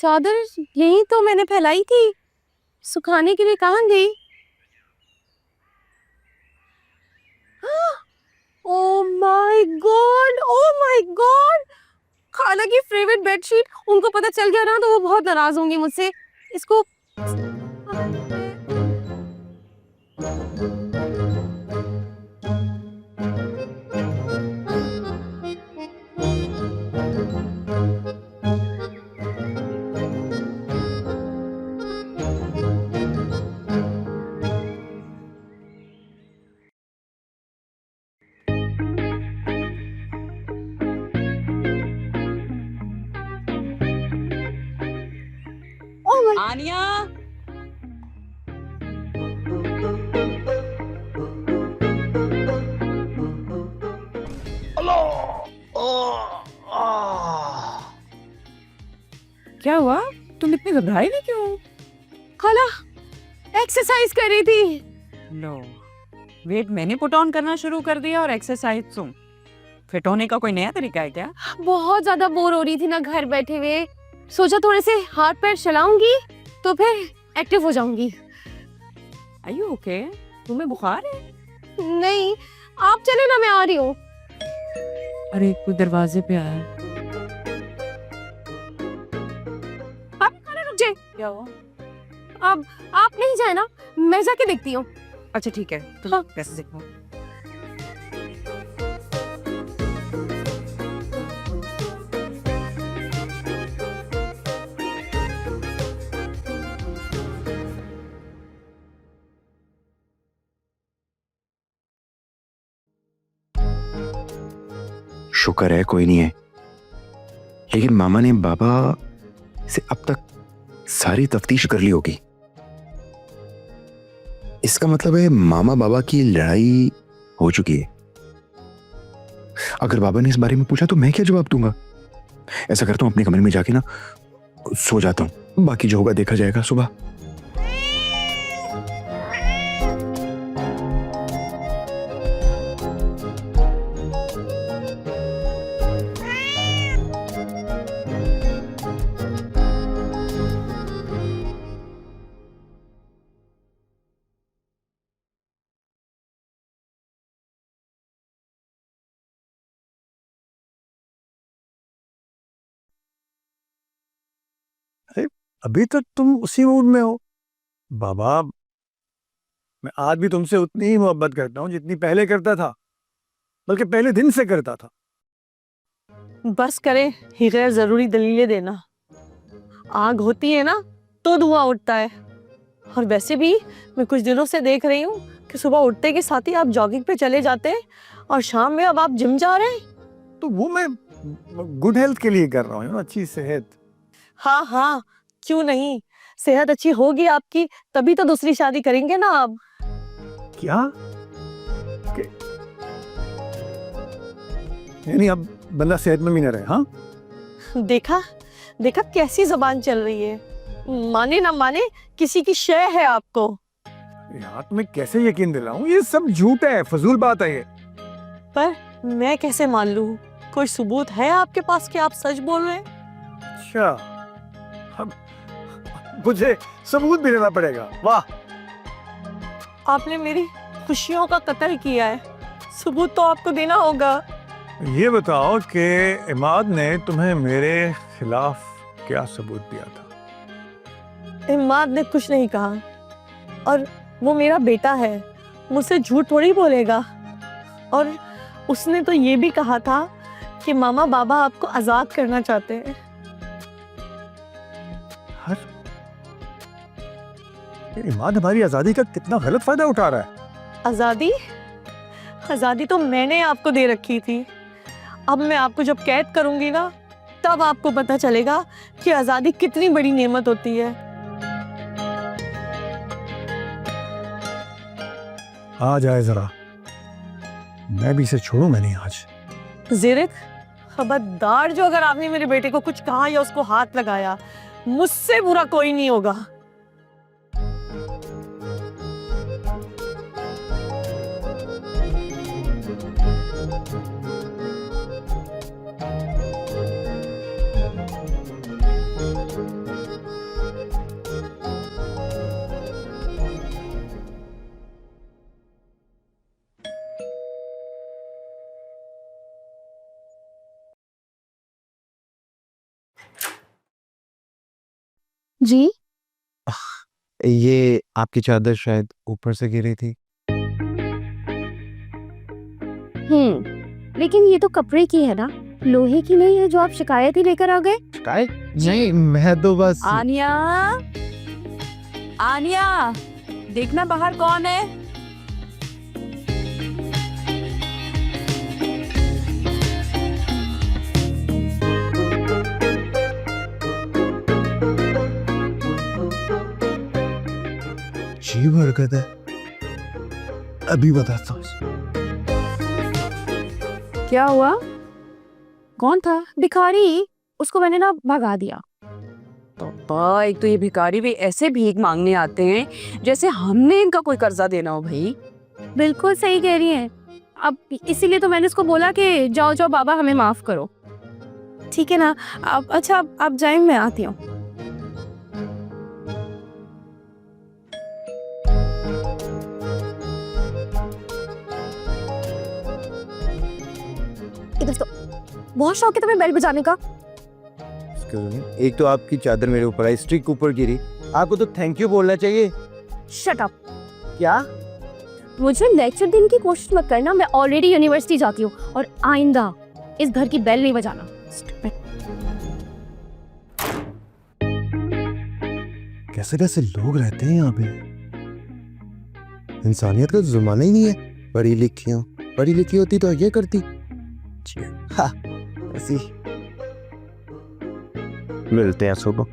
चादर यही तो मैंने फैलाई थी, सुखाने के लिए कहाँ गई? Oh my God, oh my God, खाला की फेवरेट बेडशीट। उनको पता चल गया ना तो वो बहुत नाराज होंगी मुझसे। इसको ओह माय आनिया, क्या हुआ? तुम इतनी घबराई नहीं क्यों? खाला एक्सरसाइज कर रही थी। लो, वेट मैंने पुट ऑन करना शुरू कर दिया और एक्सरसाइज तुम। फिट होने का कोई नया तरीका है क्या? बहुत ज्यादा बोर हो रही थी ना घर बैठे हुए, सोचा थोड़े से हाथ पैर चलाऊंगी तो फिर एक्टिव हो जाऊंगी। Are you okay? तुम्हें बुखार है? नहीं, आप चले ना, मैं आ रही हूँ। अरे कोई दरवाजे पे आया। आप खाना रुक जाए। क्या हुआ? अब आप नहीं जाए ना, मैं जाके देखती हूँ। अच्छा ठीक है, तुम हाँ। कैसे देखो? शुक्र है कोई नहीं है, लेकिन मामा ने बाबा से अब तक सारी तफ्तीश कर ली होगी। इसका मतलब है मामा बाबा की लड़ाई हो चुकी है। अगर बाबा ने इस बारे में पूछा तो मैं क्या जवाब दूंगा? ऐसा करता हूं, अपने कमरे में जाके ना सो जाता हूं, बाकी जो होगा देखा जाएगा सुबह। अभी तक तुम उसी मूड में हो। बाबा, मैं आज भी तुमसे उतनी ही मोहब्बत करता हूँ जितनी पहले करता था, बल्कि पहले दिन से करता था। बस करे ही गैर जरूरी दलीलें देना। आग होती है ना तो धुआं उठता है। और वैसे भी मैं कुछ दिनों से देख रही हूँ कि सुबह उठते के साथ ही आप जॉगिंग पे चले जाते हैं और शाम में अब आप जिम जा रहे हैं। तो वो मैं गुड हेल्थ के लिए कर रहा हूँ, अच्छी सेहत। हाँ हाँ, क्यों नहीं, सेहत अच्छी होगी आपकी तभी तो दूसरी शादी करेंगे ना आप। क्या? यानी अब बंदा सेहतमंद ही न रहे? हाँ, देखा देखा कैसी जबान चल रही है। माने ना माने किसी की शय है आपको। यार तुम्हें कैसे यकीन दिलाऊं, ये सब झूठ है, फजूल बात है ये। पर मैं कैसे मान लूं? कोई सबूत है आपके पास कि आप सच बोल रहे हैं? अच्छा, अब मुझे सबूत भी देना पड़ेगा? वाह, आपने मेरी खुशियों का कत्ल किया है, सबूत तो आपको देना होगा। ये बताओ कि इमाद ने तुम्हें मेरे खिलाफ क्या सबूत दिया था? इमाद ने कुछ नहीं कहा, और वो मेरा बेटा है, मुझसे झूठ थोड़ी बोलेगा। और उसने तो ये भी कहा था कि मामा बाबा आपको आजाद करना चाहते हैं। इमाद हमारी आजादी का कितना गलत फायदा उठा रहा है। आजादी? आजादी तो मैंने आपको दे रखी थी। अब मैं आपको जब कैद करूंगी ना तब आपको पता चलेगा कि आजादी कितनी बड़ी नेमत होती है। आ जाए जरा, मैं भी इसे छोड़ूंगा नहीं आज। ज़िरिक, खबरदार जो अगर आपने मेरे बेटे को कुछ कहा या उसको हाथ लगाया, मुझसे बुरा कोई नहीं होगा। जी ये आपकी चादर शायद ऊपर से गिरी थी। लेकिन ये तो कपड़े की है ना, लोहे की नहीं है जो आप शिकायत ही लेकर आ गए। शिकायत नहीं, मैं तो बस आनिया, आनिया, देखना बाहर कौन है। अजीब हरकत है, अभी बताता हूँ। क्या हुआ? कौन था? भिखारी, उसको मैंने ना भगा दिया। पापा, एक तो ये भिखारी भी ऐसे भीख मांगने आते हैं जैसे हमने इनका कोई कर्जा देना हो भाई। बिल्कुल सही कह रही हैं। अब इसीलिए तो मैंने उसको बोला कि जाओ जाओ बाबा, हमें माफ करो। ठीक है ना? अब अच्छा, आप जाएं, मैं आती हूँ। इधर तो बहुत शौक है तुम्हें बेल बजाने का। एक तो आपकी चादर मेरे ऊपर आई, स्टिक ऊपर गिरी, आपको तो थैंक यू बोलना चाहिए। Shut up. क्या? मुझे लेक्चर देने की कोशिश मत करना, मैं ऑलरेडी यूनिवर्सिटी जाती हूँ और आइंदा इस घर की बेल नहीं बजाना। कैसे कैसे लोग रहते हैं यहाँ पे, इंसानियत का जमाना ही नहीं है। पढ़ी लिखी हूँ, पढ़ी लिखी होती तो ये करती। हाँ, ऐसी। मिलते हैं सुबह।